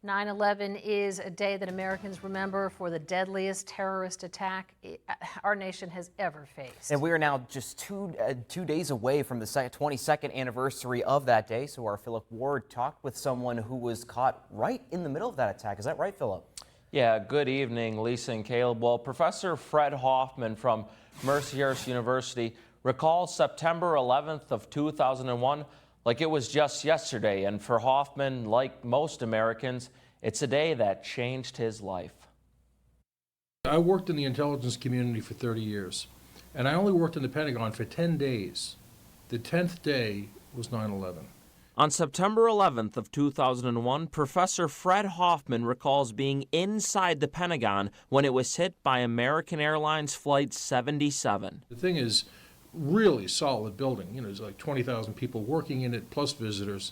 9/11 is a day that Americans remember for the deadliest terrorist attack our nation has ever faced. And we are now just two days away from the 22nd anniversary of that day. So our Philip Ward talked with someone who was caught right in the middle of that attack. Is that right, Philip? Yeah, good evening, Lisa and Caleb. Well, Professor Fred Hoffman from Mercyhurst University recalls September 11th of 2001 like it was just yesterday. And for Hoffman, like most Americans, it's a day that changed his life. I worked in the intelligence community for 30 years, and I only worked in the Pentagon for 10 days. The 10th day was 9/11. On September 11th of 2001, Professor Fred Hoffman recalls being inside the Pentagon when it was hit by American Airlines Flight 77. The thing is, really solid building. You know, there's like 20,000 people working in it, plus visitors.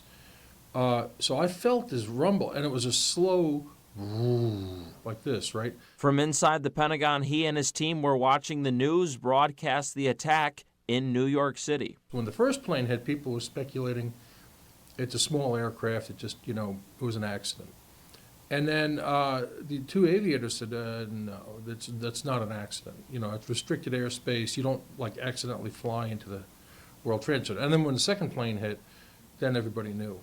So I felt this rumble, and it was a slow like this, right? From inside the Pentagon, he and his team were watching the news broadcast the attack in New York City. When the first plane hit, people were speculating it's a small aircraft. It just, it was an accident. And then the two aviators said, no, that's not an accident. It's restricted airspace. You don't, accidentally fly into the World Trade Center. And then when the second plane hit, then everybody knew.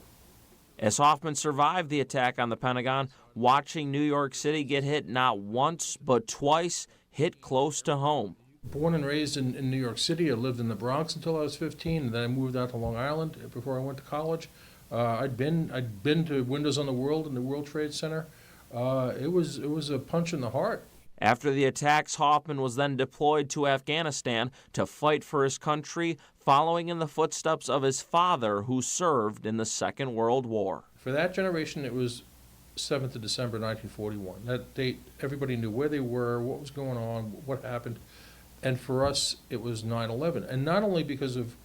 As Hoffman survived the attack on the Pentagon, watching New York City get hit not once but twice hit close to home. Born and raised in New York City. I lived in the Bronx until I was 15, and then I moved out to Long Island before I went to college. I'd been to Windows on the World and the World Trade Center. It was a punch in the heart. After the attacks, Hoffman was then deployed to Afghanistan to fight for his country, following in the footsteps of his father, who served in the Second World War. For that generation, it was 7th of December, 1941. That date, everybody knew where they were, what was going on, what happened. And for us, it was 9/11. And not only because of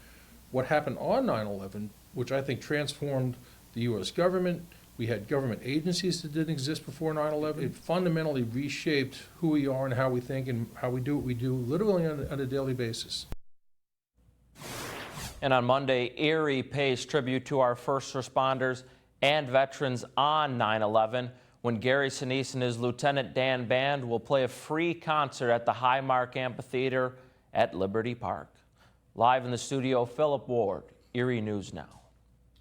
what happened on 9/11, which I think transformed the U.S. government. We had government agencies that didn't exist before 9/11. It fundamentally reshaped who we are and how we think and how we do what we do, literally on a daily basis. And on Monday, Erie pays tribute to our first responders and veterans on 9/11 when Gary Sinise and his Lieutenant Dan Band will play a free concert at the Highmark Amphitheater at Liberty Park. Live in the studio, Philip Ward, Erie News Now.